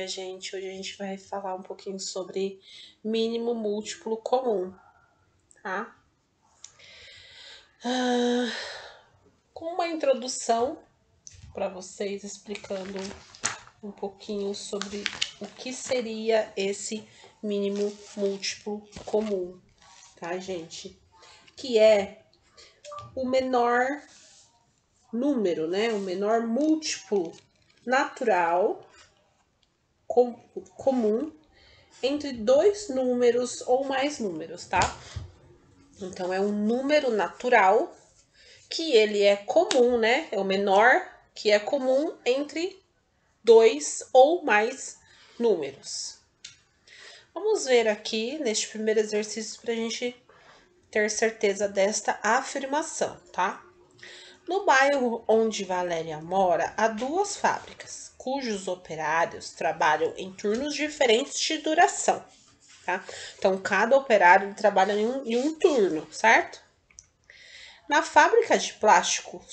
dia, gente. Hoje a gente vai falar um pouquinho sobre mínimo múltiplo comum, tá? Com uma introdução para vocês explicando um pouquinho sobre o que seria esse mínimo múltiplo comum, tá, gente? Que é o menor número, né? O menor múltiplo natural comum entre dois números ou mais números, tá? Então, é um número natural que ele é comum, né? É o menor que é comum entre dois ou mais números. Vamos ver aqui neste primeiro exercício para a gente ter certeza desta afirmação, tá? No bairro onde Valéria mora, há duas fábricas, cujos operários trabalham em turnos diferentes de duração, tá? Então, cada operário trabalha em um turno, certo? Na fábrica de plástico,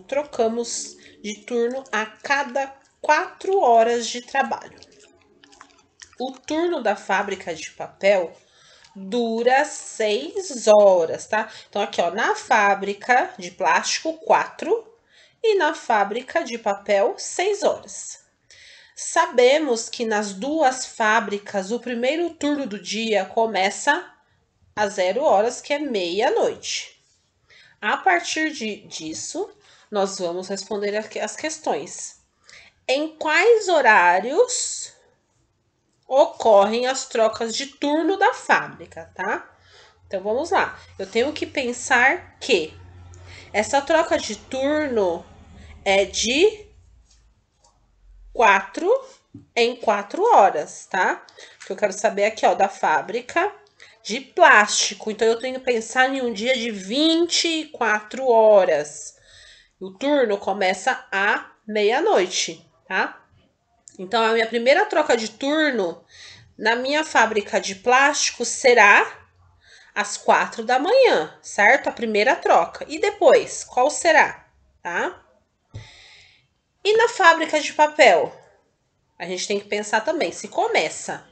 trocamos de turno a cada 4 horas de trabalho. O turno da fábrica de papel dura 6 horas, tá? Então, aqui, ó, na fábrica de plástico, 4 e na fábrica de papel, 6 horas. Sabemos que nas duas fábricas, o primeiro turno do dia começa às 0 horas, que é meia-noite. A partir disso, nós vamos responder as questões. Em quais horários ocorrem as trocas de turno da fábrica, tá? Então, vamos lá. Eu tenho que pensar que essa troca de turno é de 4 em 4 horas, tá? Porque eu quero saber aqui, ó, da fábrica de plástico. Então, eu tenho que pensar em um dia de 24 horas. O turno começa à meia-noite, tá? Então, a minha primeira troca de turno na minha fábrica de plástico será às 4 da manhã, certo? A primeira troca. E depois, qual será? Tá? E na fábrica de papel? A gente tem que pensar também, se começa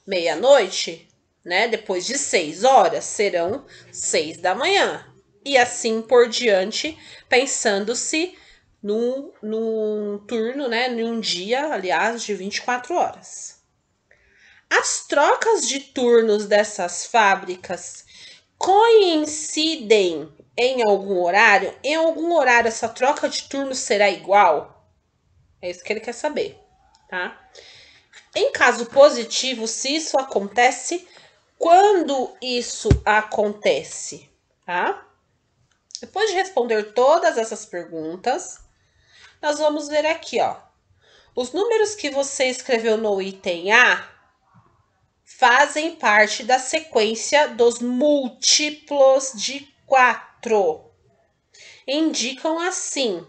meia-noite, né? Depois de 6 horas, serão 6 da manhã. E assim por diante, pensando-se num turno, né? Num dia, aliás, de 24 horas. As trocas de turnos dessas fábricas coincidem em algum horário? Em algum horário essa troca de turno será igual? É isso que ele quer saber, tá? Em caso positivo, se isso acontece, quando isso acontece, tá? Depois de responder todas essas perguntas, nós vamos ver aqui, ó. Os números que você escreveu no item A fazem parte da sequência dos múltiplos de 4. Indicam assim,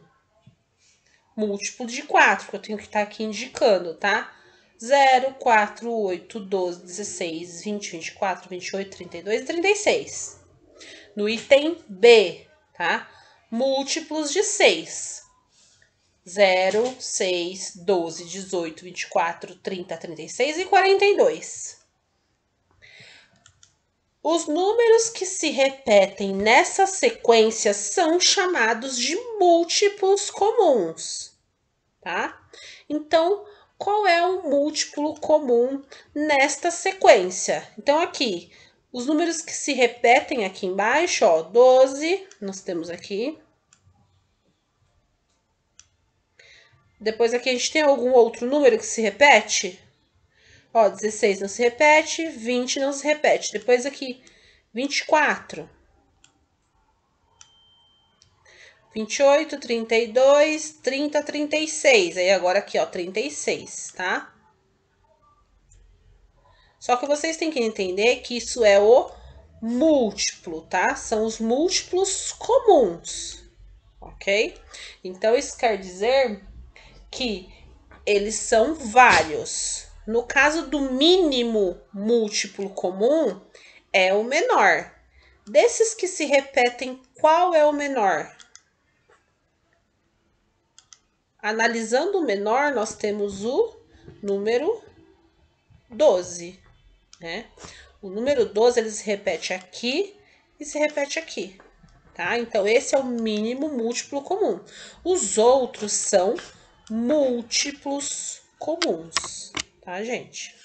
múltiplo de 4, que eu tenho que estar aqui indicando, tá? 0, 4, 8, 12, 16, 20, 24, 28, 32 e 36. No item B, tá? Múltiplos de 6. 0, 6, 12, 18, 24, 30, 36 e 42. Os números que se repetem nessa sequência são chamados de múltiplos comuns, tá? Então, qual é o múltiplo comum nesta sequência? Então, aqui, os números que se repetem aqui embaixo, ó, 12, nós temos aqui. Depois aqui a gente tem algum outro número que se repete? Ó, 16 não se repete, 20 não se repete. Depois aqui, 24. 28, 32, 30, 36. Aí agora aqui, ó, 36, tá? Só que vocês têm que entender que isso é o múltiplo, tá? São os múltiplos comuns, ok? Então, isso quer dizer que eles são vários. No caso do mínimo múltiplo comum, é o menor. Desses que se repetem, qual é o menor? Analisando o menor, nós temos o número 12, né? O número 12 ele se repete aqui e se repete aqui, tá? Então, esse é o mínimo múltiplo comum. Os outros são múltiplos comuns, tá, gente?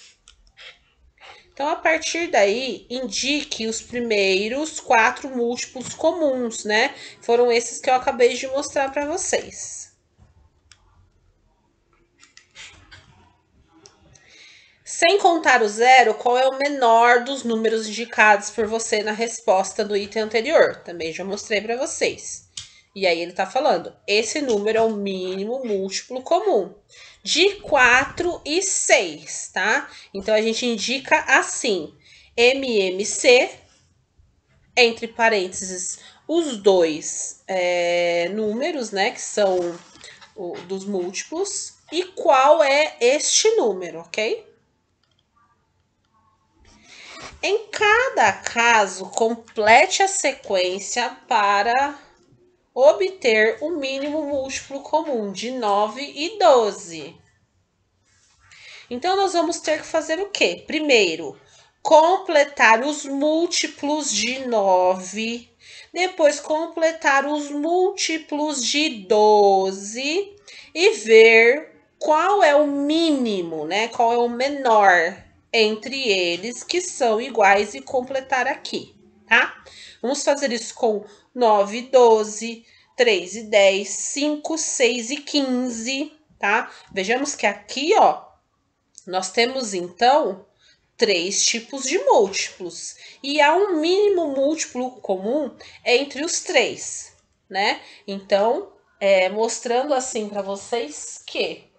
Então, a partir daí, indique os primeiros 4 múltiplos comuns, né? Foram esses que eu acabei de mostrar para vocês. Sem contar o zero, qual é o menor dos números indicados por você na resposta do item anterior? Também já mostrei para vocês. E aí ele está falando, esse número é o mínimo múltiplo comum de 4 e 6, tá? Então a gente indica assim, MMC, entre parênteses, os dois números, né, que são dos múltiplos, e qual é este número, ok? Em cada caso, complete a sequência para obter o mínimo múltiplo comum de 9 e 12. Então, nós vamos ter que fazer o quê? Primeiro, completar os múltiplos de 9, depois completar os múltiplos de 12 e ver qual é o mínimo, né? Qual é o menor entre eles que são iguais e completar aqui, tá? Vamos fazer isso com 9 e 12, 3 e 10, 5, 6 e 15, tá? Vejamos que aqui, ó, nós temos então 3 tipos de múltiplos e há um mínimo múltiplo comum entre os 3, né? Então, mostrando assim para vocês que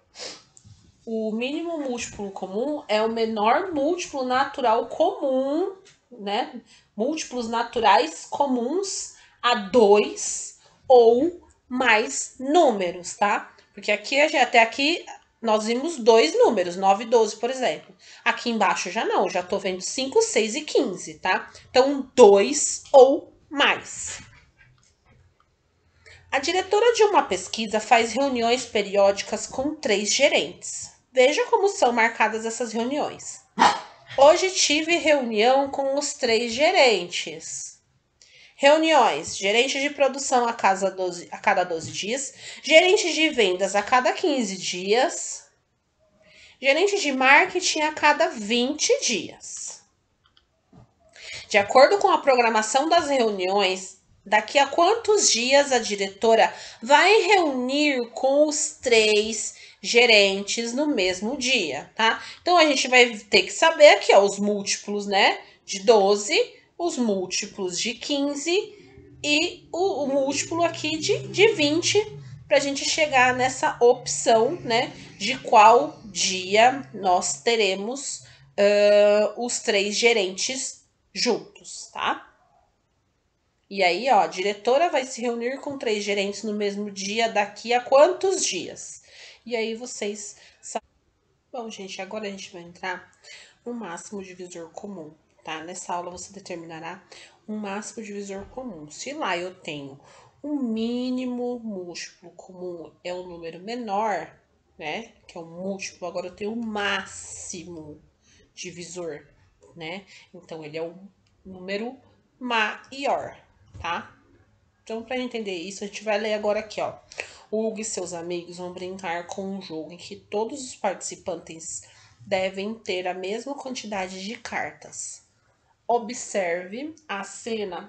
o mínimo múltiplo comum é o menor múltiplo natural comum, né? Múltiplos naturais comuns a 2 ou mais números, tá? Porque aqui, até aqui, nós vimos 2 números, 9 e 12, por exemplo. Aqui embaixo já não, já tô vendo 5, 6 e 15, tá? Então, 2 ou mais. A diretora de uma pesquisa faz reuniões periódicas com 3 gerentes. Veja como são marcadas essas reuniões. Hoje tive reunião com os 3 gerentes. Reuniões: gerente de produção a cada 12 dias, gerente de vendas a cada 15 dias, gerente de marketing a cada 20 dias. De acordo com a programação das reuniões, daqui a quantos dias a diretora vai reunir com os 3 gerentes no mesmo dia, tá? Então, a gente vai ter que saber aqui, ó, os múltiplos, né, de 12, os múltiplos de 15 e o múltiplo aqui de 20, para a gente chegar nessa opção, né, de qual dia nós teremos os 3 gerentes juntos, tá? E aí, ó, a diretora vai se reunir com 3 gerentes no mesmo dia daqui a quantos dias? E aí vocês sabem. Bom, gente, agora a gente vai entrar no máximo divisor comum, tá? Nessa aula você determinará um máximo divisor comum. Se lá eu tenho um mínimo múltiplo comum é um número menor, né? Que é um múltiplo, agora eu tenho o máximo divisor, né? Então, ele é um número maior, tá? Então, para entender isso, a gente vai ler agora aqui, ó. O Hugo e seus amigos vão brincar com um jogo em que todos os participantes devem ter a mesma quantidade de cartas. Observe a cena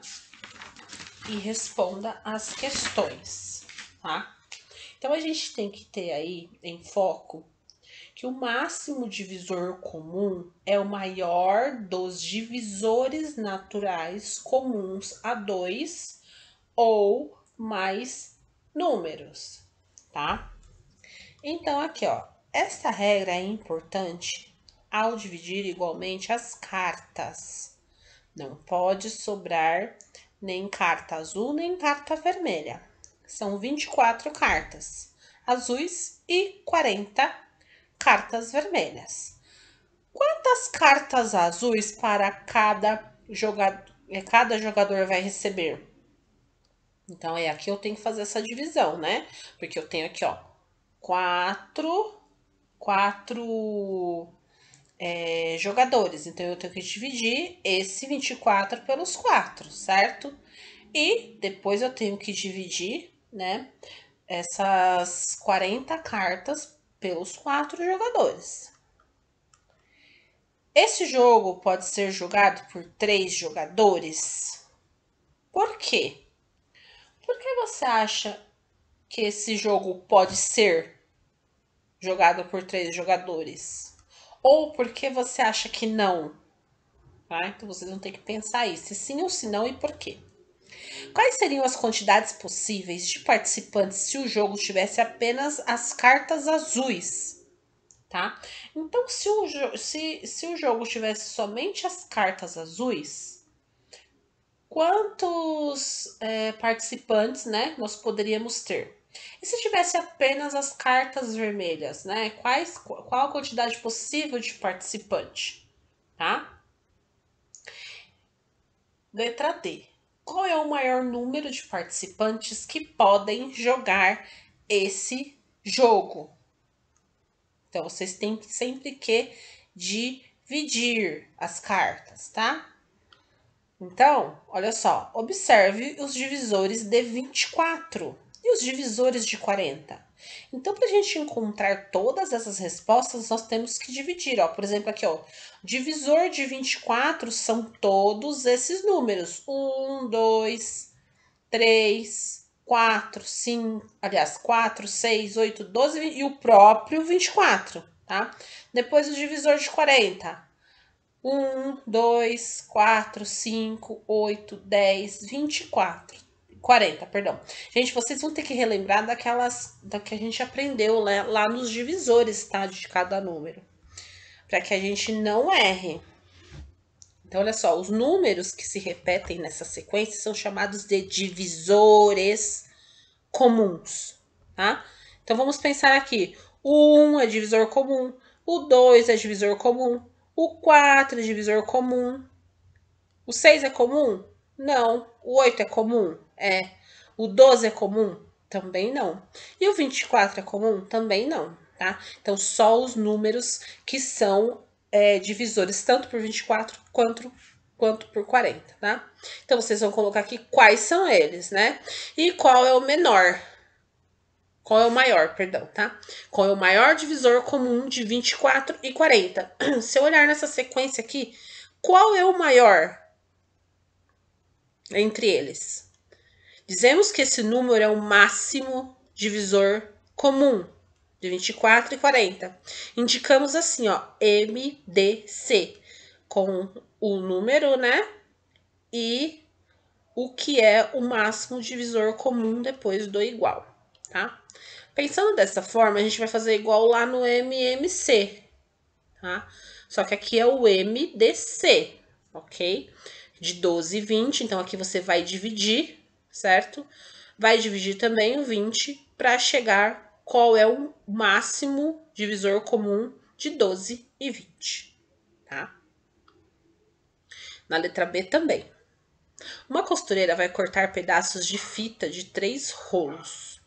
e responda as questões, tá? Então, a gente tem que ter aí em foco que o máximo divisor comum é o maior dos divisores naturais comuns a 2 ou mais números, tá? Então, aqui, ó, esta regra é importante ao dividir igualmente as cartas. Não pode sobrar nem carta azul nem carta vermelha. São 24 cartas azuis e 40 cartas vermelhas. Quantas cartas azuis para cada jogador vai receber? Então, aqui eu tenho que fazer essa divisão, né? Porque eu tenho aqui, ó, 4 4 jogadores. Então, eu tenho que dividir esse 24 pelos 4, certo? E depois eu tenho que dividir, né, essas 40 cartas pelos 4 jogadores. Esse jogo pode ser jogado por 3 jogadores. Por quê? Por que você acha que esse jogo pode ser jogado por 3 jogadores? Ou por que você acha que não? Tá? Então vocês vão ter que pensar aí, se sim ou se não e por quê. Quais seriam as quantidades possíveis de participantes se o jogo tivesse apenas as cartas azuis? Tá? Então, se o jogo tivesse somente as cartas azuis, quantos participantes, né, nós poderíamos ter? E se tivesse apenas as cartas vermelhas, né? Qual a quantidade possível de participante? Tá? Letra D. Qual é o maior número de participantes que podem jogar esse jogo? Então, vocês têm sempre que dividir as cartas, tá? Então, olha só, observe os divisores de 24 e os divisores de 40. Então, para a gente encontrar todas essas respostas, nós temos que dividir. Ó. Por exemplo, aqui, ó, divisor de 24 são todos esses números: 1, 2, 3, 4, 5, aliás, 4, 6, 8, 12 e o próprio 24, tá? Depois o divisor de 40. 1, 2, 4, 5, 8, 10, 24. 40, perdão. Gente, vocês vão ter que relembrar da que a gente aprendeu lá nos divisores, tá? De cada número. Para que a gente não erre. Então, olha só, os números que se repetem nessa sequência são chamados de divisores comuns, tá? Então, vamos pensar aqui. O 1 é divisor comum, o 2 é divisor comum, o 4 é divisor comum, o 6 é comum? Não. O 8 é comum? É. O 12 é comum? Também não. E o 24 é comum? Também não, tá? Então, só os números que são divisores tanto por 24 quanto por 40, tá? Então, vocês vão colocar aqui quais são eles, né? E qual é o menor. Qual é o maior, perdão, tá? Qual é o maior divisor comum de 24 e 40? Se eu olhar nessa sequência aqui, qual é o maior entre eles? Dizemos que esse número é o máximo divisor comum de 24 e 40. Indicamos assim, ó, MDC, com o número, né? E o que é o máximo divisor comum depois do igual, tá? Pensando dessa forma, a gente vai fazer igual lá no MMC, tá? Só que aqui é o MDC, ok? De 12 e 20, então aqui você vai dividir, certo? Vai dividir também o 20 para chegar qual é o máximo divisor comum de 12 e 20, tá? Na letra B também. Uma costureira vai cortar pedaços de fita de 3 rolos.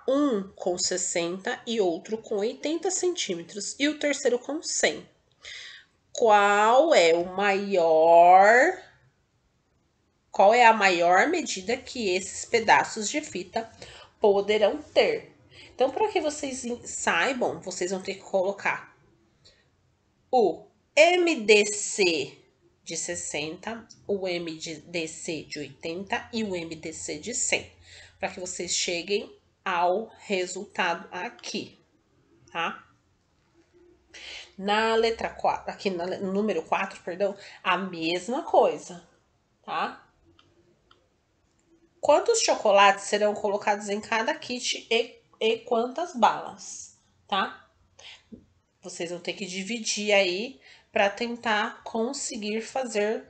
Um com 60 e outro com 80 centímetros e o terceiro com 100. Qual é a maior medida que esses pedaços de fita poderão ter? Então, para que vocês saibam, vocês vão ter que colocar o MDC de 60, o MDC de 80 e o MDC de 100, para que vocês cheguem ao resultado aqui, tá? Na letra 4, aqui no número 4, perdão, a mesma coisa, tá? Quantos chocolates serão colocados em cada kit e quantas balas, tá? Vocês vão ter que dividir aí para tentar conseguir fazer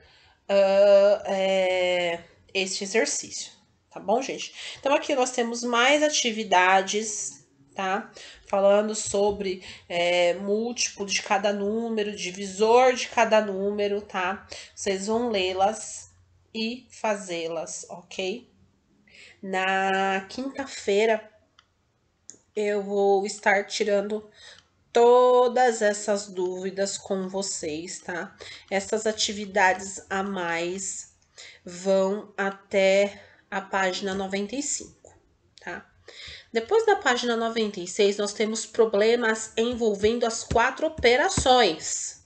este exercício, tá bom, gente? Então, aqui nós temos mais atividades, tá? Falando sobre múltiplo de cada número, divisor de cada número, tá? Vocês vão lê-las e fazê-las, ok? Na quinta-feira eu vou estar tirando todas essas dúvidas com vocês, tá? Essas atividades a mais vão até a página 95, tá? Depois da página 96, nós temos problemas envolvendo as 4 operações,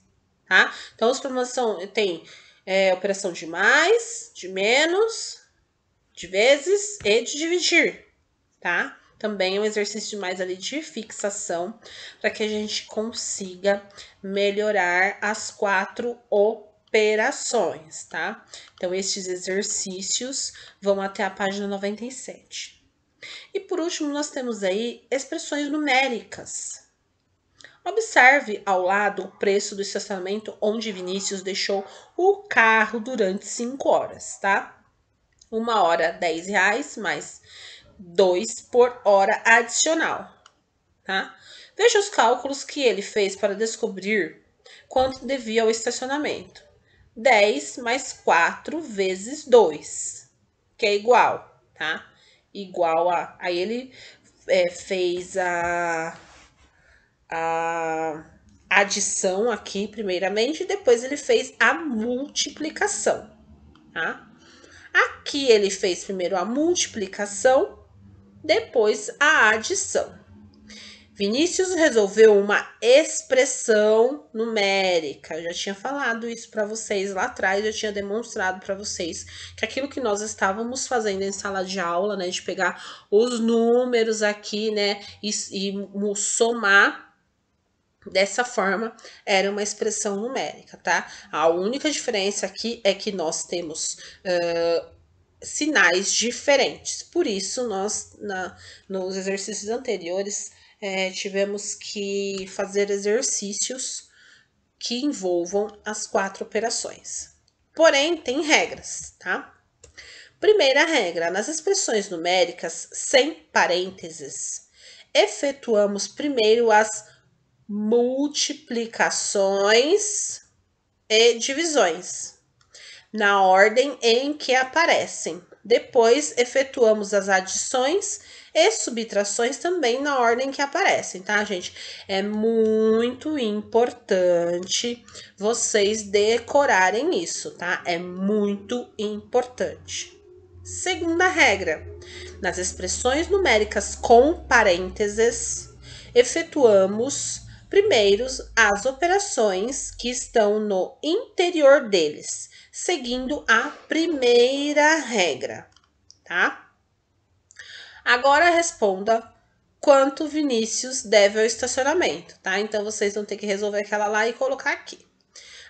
tá? Então, os problemas tem operação de mais, de menos, de vezes e de dividir, tá? Também é um exercício mais ali de fixação, para que a gente consiga melhorar as 4 operações, tá? Então, estes exercícios vão até a página 97. E por último, nós temos aí expressões numéricas. Observe ao lado o preço do estacionamento onde Vinícius deixou o carro durante 5 horas, tá? 1 hora, R$10, mais 2 por hora adicional, tá? Veja os cálculos que ele fez para descobrir quanto devia ao estacionamento. 10 mais 4 vezes 2, que é igual, tá? Igual a... Aí ele fez a adição aqui, primeiramente, e depois ele fez a multiplicação, tá? Aqui ele fez primeiro a multiplicação, depois a adição. Vinícius resolveu uma expressão numérica. Eu já tinha falado isso para vocês lá atrás, eu tinha demonstrado para vocês que aquilo que nós estávamos fazendo em sala de aula, né, de pegar os números aqui, né, e somar dessa forma, era uma expressão numérica, tá? A única diferença aqui é que nós temos sinais diferentes. Por isso, nós, nos exercícios anteriores, tivemos que fazer exercícios que envolvam as 4 operações. Porém, tem regras, tá? Primeira regra, nas expressões numéricas sem parênteses, efetuamos primeiro as multiplicações e divisões, na ordem em que aparecem. Depois, efetuamos as adições e subtrações também na ordem que aparecem, tá, gente? É muito importante vocês decorarem isso, tá? É muito importante. Segunda regra, nas expressões numéricas com parênteses, efetuamos primeiro as operações que estão no interior deles, seguindo a primeira regra, tá? Agora responda quanto Vinícius deve ao estacionamento, tá? Então, vocês vão ter que resolver aquela lá e colocar aqui.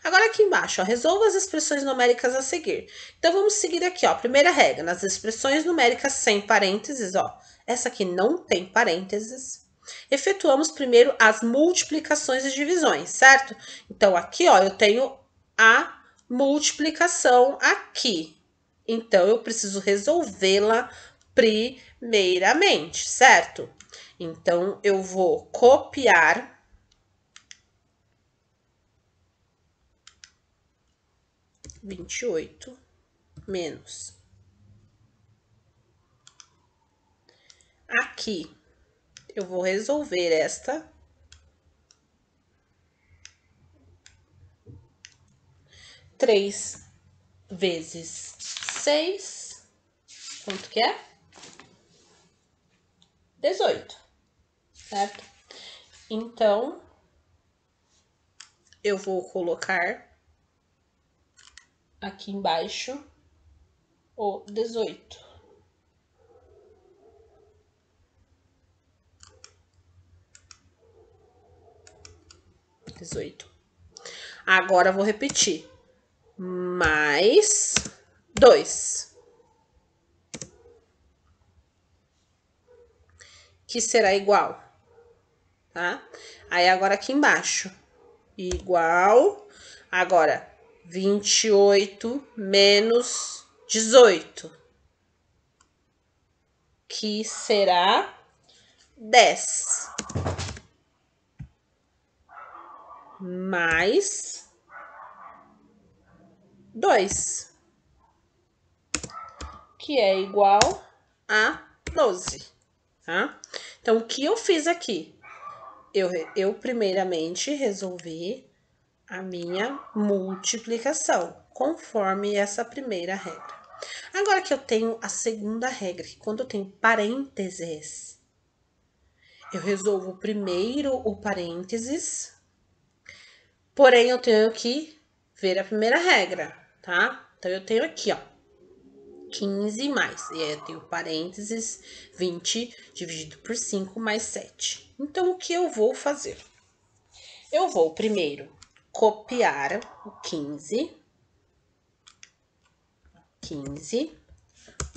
Agora aqui embaixo, ó, resolva as expressões numéricas a seguir. Então, vamos seguir aqui, ó. Primeira regra, nas expressões numéricas sem parênteses, ó. Essa aqui não tem parênteses. Efetuamos primeiro as multiplicações e divisões, certo? Então, aqui, ó, eu tenho a multiplicação aqui. Então, eu preciso resolvê-la primeiramente, certo? Então, eu vou copiar 28 menos. Aqui, eu vou resolver esta. 3 vezes 6, quanto que é? 18, certo? Então, eu vou colocar aqui embaixo o 18. Agora, vou repetir. Mais 2. Que será igual, tá? Aí, agora aqui embaixo. Igual. Agora, 28 menos 18. Que será 10. Mais 2. Que é igual a 12. Tá? Então, o que eu fiz aqui? eu primeiramente resolvi a minha multiplicação, conforme essa primeira regra. Agora que eu tenho a segunda regra, que quando eu tenho parênteses, eu resolvo primeiro o parênteses, porém eu tenho que ver a primeira regra, tá? Então eu tenho aqui, ó, 15 mais, e aí eu tenho parênteses, 20 dividido por 5 mais 7. Então, o que eu vou fazer? Eu vou primeiro copiar o 15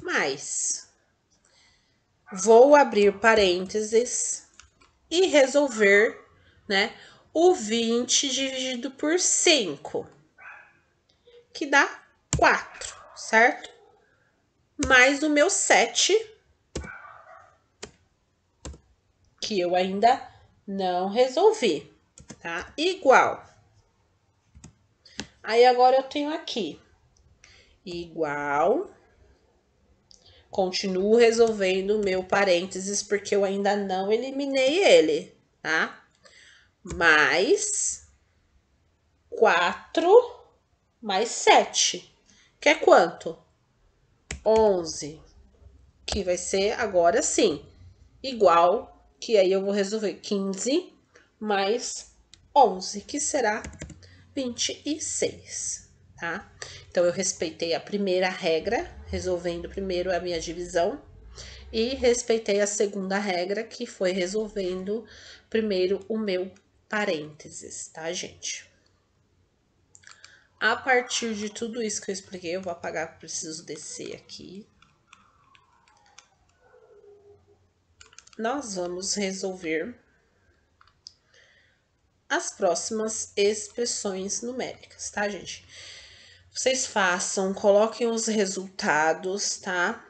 mais. Vou abrir parênteses e resolver, né, o 20 dividido por 5, que dá 4, certo? Mais o meu 7, que eu ainda não resolvi, tá? Igual. Aí agora eu tenho aqui igual. Continuo resolvendo o meu parênteses porque eu ainda não eliminei ele, tá? Mais 4 mais 7, que é quanto? 11, que vai ser agora sim, igual, que aí eu vou resolver 15 mais 11, que será 26, tá? Então, eu respeitei a primeira regra, resolvendo primeiro a minha divisão, e respeitei a segunda regra, que foi resolvendo primeiro o meu parênteses, tá, gente? A partir de tudo isso que eu expliquei, eu vou apagar, preciso descer aqui. Nós vamos resolver as próximas expressões numéricas, tá, gente? Vocês façam, coloquem os resultados, tá?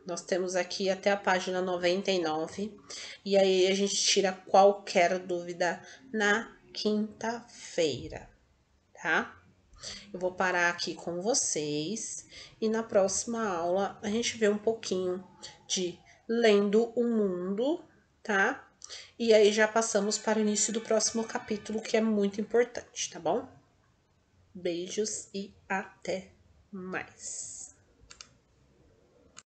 Nós temos aqui até a página 99. E aí a gente tira qualquer dúvida na quinta-feira, tá? Eu vou parar aqui com vocês. E na próxima aula a gente vê um pouquinho de Lendo o Mundo, tá? E aí já passamos para o início do próximo capítulo, que é muito importante, tá bom? Beijos e até mais.